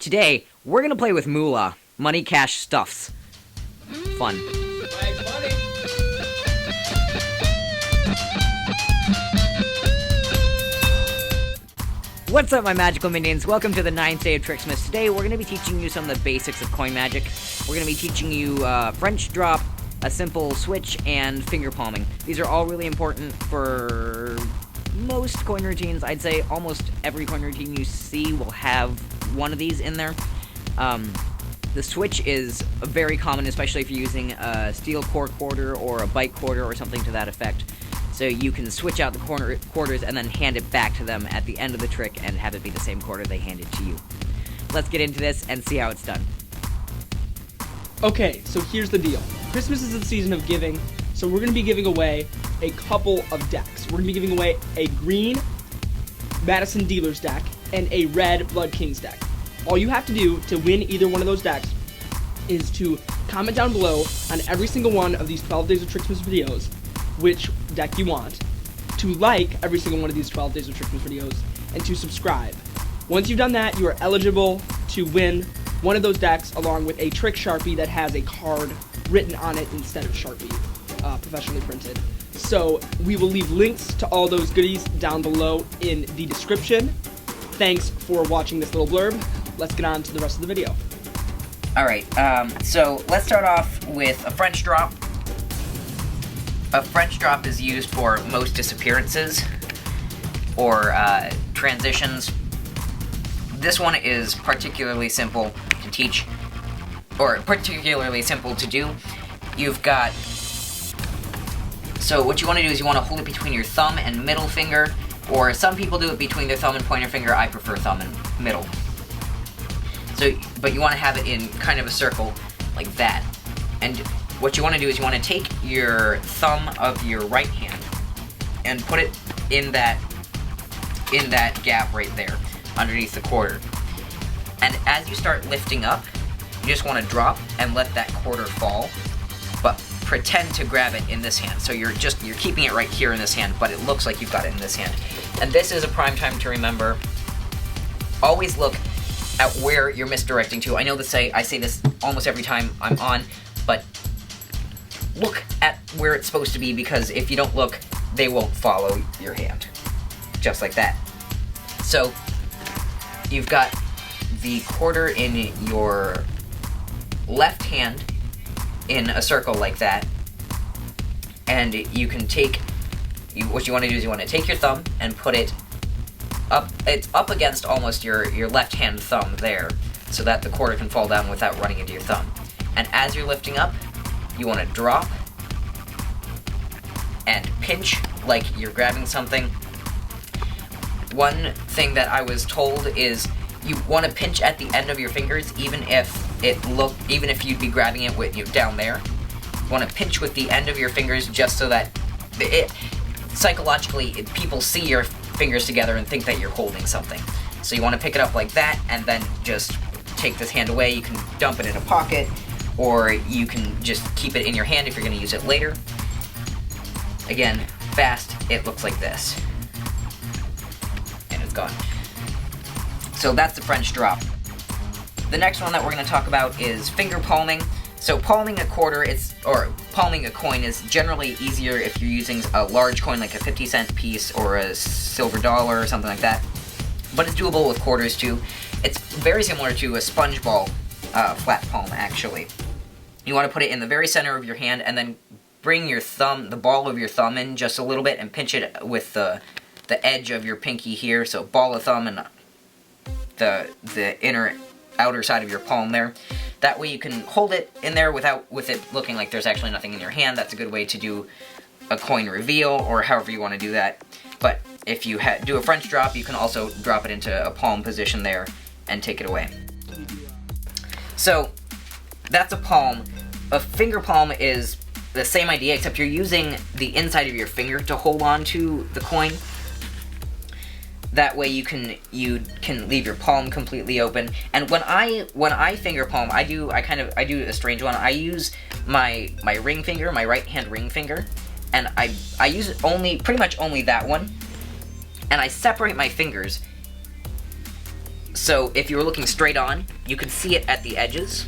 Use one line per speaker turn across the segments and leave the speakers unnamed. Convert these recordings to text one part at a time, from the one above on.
Today, we're gonna play with moolah, money, cash, stuffs. Fun. What's up, my magical minions? Welcome to the 9th day of Tricksmas. Today, we're gonna be teaching you some of the basics of coin magic. We're gonna be teaching you French drop, a simple switch, and finger palming. These are all really important for most coin routines. I'd say almost every coin routine you see will have one of these in there. The switch is very common, especially if you're using a steel core quarter or a bite quarter or something to that effect. So you can switch out the quarters and then hand it back to them at the end of the trick and have it be the same quarter they handed to you. Let's get into this and see how it's done.
Okay, so here's the deal. Christmas is the season of giving, so we're going to be giving away a couple of decks. We're going to be giving away a green Madison Dealer's deck and a red Blood Kings deck. All you have to do to win either one of those decks is to comment down below on every single one of these 12 Days of Tricksmas videos which deck you want, to like every single one of these 12 Days of Tricksmas videos, and to subscribe. Once you've done that, you are eligible to win one of those decks along with a trick Sharpie that has a card written on it instead of Sharpie, professionally printed. So we will leave links to all those goodies down below in the description. Thanks for watching this little blurb. Let's get on to the rest of the video.
Alright, so let's start off with a French drop. A French drop is used for most disappearances or transitions. This one is particularly simple to teach, or particularly simple to do. You've got, so what you want to do is you want to hold it between your thumb and middle finger, or some people do it between their thumb and pointer finger. I prefer thumb and middle. So, but you want to have it in kind of a circle like that. And what you want to do is you want to take your thumb of your right hand and put it in that gap right there underneath the quarter. And as you start lifting up, you just want to drop and let that quarter fall, but pretend to grab it in this hand. So you're keeping it right here in this hand, but it looks like you've got it in this hand. And this is a prime time to remember. Always look at where you're misdirecting to. I know I say this almost every time I'm on, but look at where it's supposed to be, because if you don't look, they won't follow your hand. Just like that. So, you've got the quarter in your left hand in a circle like that, and you can take, what you want to do is you want to take your thumb and put it up, it's up against almost your left hand thumb there, so that the quarter can fall down without running into your thumb. And as you're lifting up, you want to drop and pinch like you're grabbing something. One thing that I was told is you want to pinch at the end of your fingers, even if you'd be grabbing it with down there. You want to pinch with the end of your fingers just so that psychologically people see your fingers together and think that you're holding something. So you want to pick it up like that and then just take this hand away. You can dump it in a pocket, or you can just keep it in your hand if you're going to use it later. Again, fast, it looks like this. And it's gone. So that's the French drop. The next one that we're going to talk about is finger palming. So palming a quarter, or palming a coin is generally easier if you're using a large coin like a 50-cent piece or a silver dollar or something like that. But it's doable with quarters too. It's very similar to a sponge ball flat palm, actually. You want to put it in the very center of your hand and then bring your thumb, the ball of your thumb in just a little bit and pinch it with the edge of your pinky here. So ball of thumb and the outer side of your palm there. That way you can hold it in there with it looking like there's actually nothing in your hand. That's a good way to do a coin reveal, or however you want to do that. But if you do a French drop, you can also drop it into a palm position there and take it away. So that's a palm. A finger palm is the same idea, except you're using the inside of your finger to hold on to the coin. That way you can leave your palm completely open. And when I finger palm, I do a strange one. I use my ring finger, my right hand ring finger, and I use pretty much only that one. And I separate my fingers So if you were looking straight on, you can see it at the edges.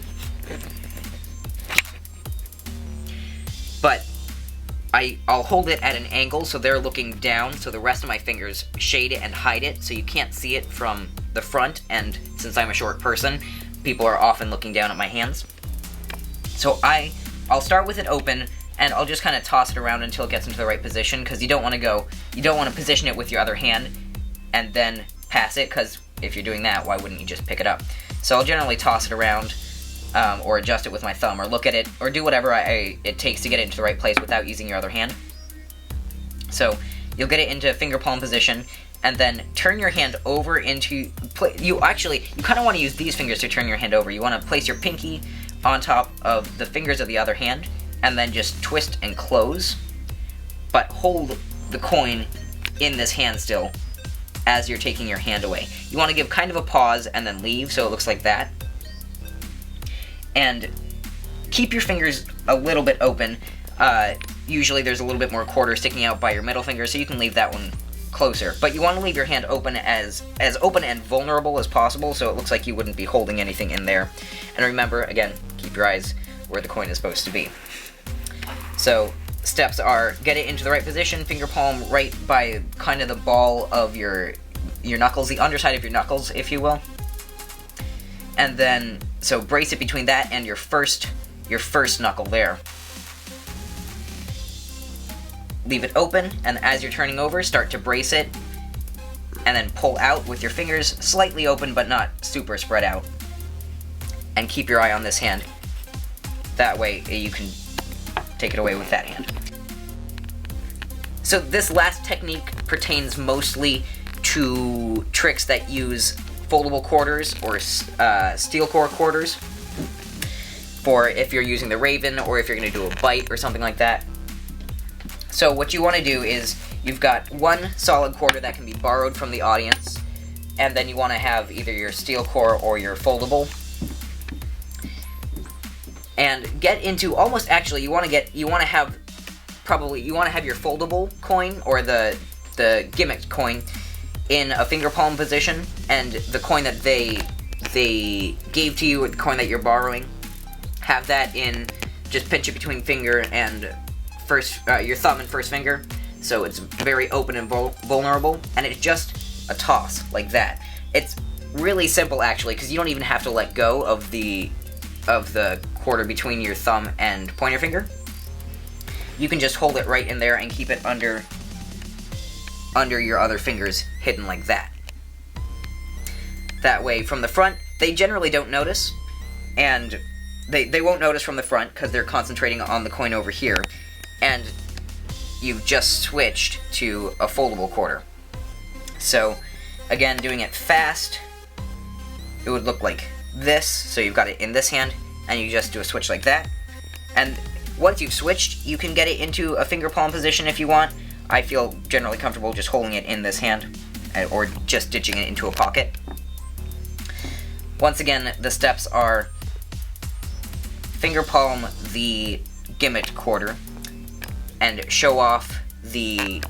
But I'll hold it at an angle so they're looking down, so the rest of my fingers shade it and hide it so you can't see it from the front, and since I'm a short person, people are often looking down at my hands. So I'll start with it open, and I'll just kind of toss it around until it gets into the right position, because you don't want to position it with your other hand and then pass it, because if you're doing that, why wouldn't you just pick it up? So I'll generally toss it around, or adjust it with my thumb, or look at it, or do whatever it takes to get it into the right place without using your other hand. So you'll get it into finger palm position, and then turn your hand over into... You kind of want to use these fingers to turn your hand over. You want to place your pinky on top of the fingers of the other hand, and then just twist and close, but hold the coin in this hand still as you're taking your hand away. You want to give kind of a pause and then leave, so it looks like that. And keep your fingers a little bit open. Usually there's a little bit more quarter sticking out by your middle finger, so you can leave that one closer. But you want to leave your hand open as open and vulnerable as possible, so it looks like you wouldn't be holding anything in there. And remember, again, keep your eyes where the coin is supposed to be. So, steps are, get it into the right position, finger palm right by kind of the ball of your knuckles, the underside of your knuckles, if you will. And then, so brace it between that and your first knuckle there. Leave it open, and as you're turning over, start to brace it, and then pull out with your fingers slightly open but not super spread out. And keep your eye on this hand. That way you can take it away with that hand. So this last technique pertains mostly to tricks that use foldable quarters or steel core quarters, for if you're using the Raven or if you're going to do a bite or something like that. So what you want to do is, you've got one solid quarter that can be borrowed from the audience, and then you want to have either your steel core or your foldable. And get into almost, actually, you want to have your foldable coin or the gimmicked coin in a finger palm position, and the coin that they gave to you, or the coin that you're borrowing, have that in, just pinch it between finger and your thumb and first finger, so it's very open and vulnerable, and it's just a toss like that. It's really simple, actually, because you don't even have to let go of the quarter between your thumb and pointer finger. You can just hold it right in there and keep it under your other fingers, hidden like that. That way, from the front, they generally don't notice, and they won't notice from the front because they're concentrating on the coin over here, and you've just switched to a foldable quarter. So, again, doing it fast, it would look like this, so you've got it in this hand, and you just do a switch like that. And once you've switched, you can get it into a finger palm position if you want. I feel generally comfortable just holding it in this hand, or just ditching it into a pocket. Once again, the steps are finger palm the gimmicked quarter, and show off the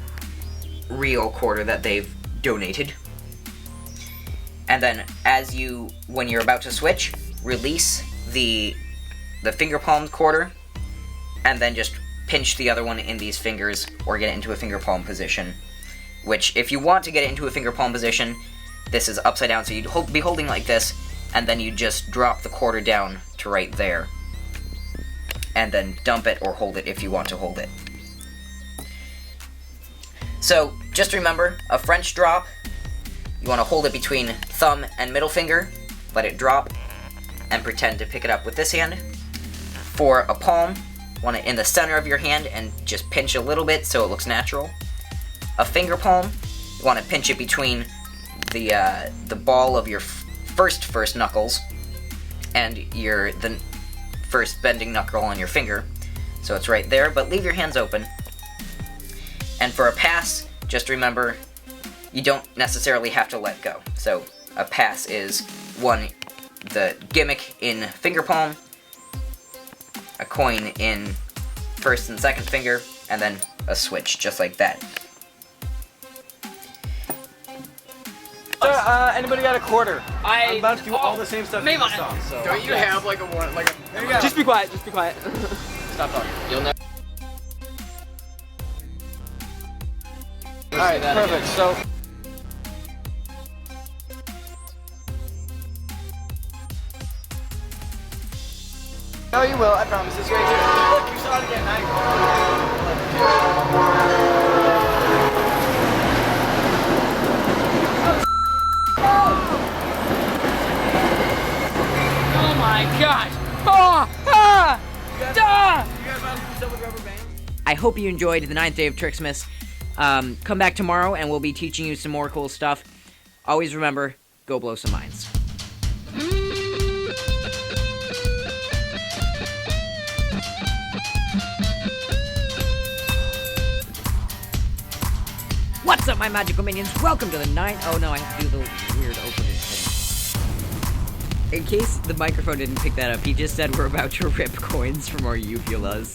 real quarter that they've donated. And then, when you're about to switch, release the finger palm quarter, and then just pinch the other one in these fingers, or get it into a finger palm position. Which, if you want to get it into a finger palm position, this is upside down, so you'd be holding like this, and then you just drop the quarter down to right there. And then dump it or hold it if you want to hold it. So, just remember, a French drop, you want to hold it between thumb and middle finger, let it drop, and pretend to pick it up with this hand. For a palm, you want it in the center of your hand and just pinch a little bit so it looks natural. A finger palm, you want to pinch it between the ball of your first knuckles and the first bending knuckle on your finger, so it's right there, but leave your hands open. And for a pass, just remember, you don't necessarily have to let go. So a pass is the gimmick in finger palm, a coin in first and second finger, and then a switch, just like that.
Anybody got a quarter? I'm about to do all the same stuff you just saw. So.
Don't you have like a one, like a...
There you go.
Just be quiet. Just be quiet.
Stop talking.
You'll never...
Alright, perfect. So... No, you will. I promise. It's right here. Look, you saw it again. Now
Oh my gosh! Oh! Ah! Ah!
you guys want to do stuff with rubber bands?
I hope you enjoyed the 9th day of Tricksmas. Come back tomorrow and we'll be teaching you some more cool stuff. Always remember, go blow some minds. What's up, my magical minions? Welcome to the 9th... Oh no, I have to do the weird opening thing. In case the microphone didn't pick that up, he just said we're about to rip coins from our uvulas.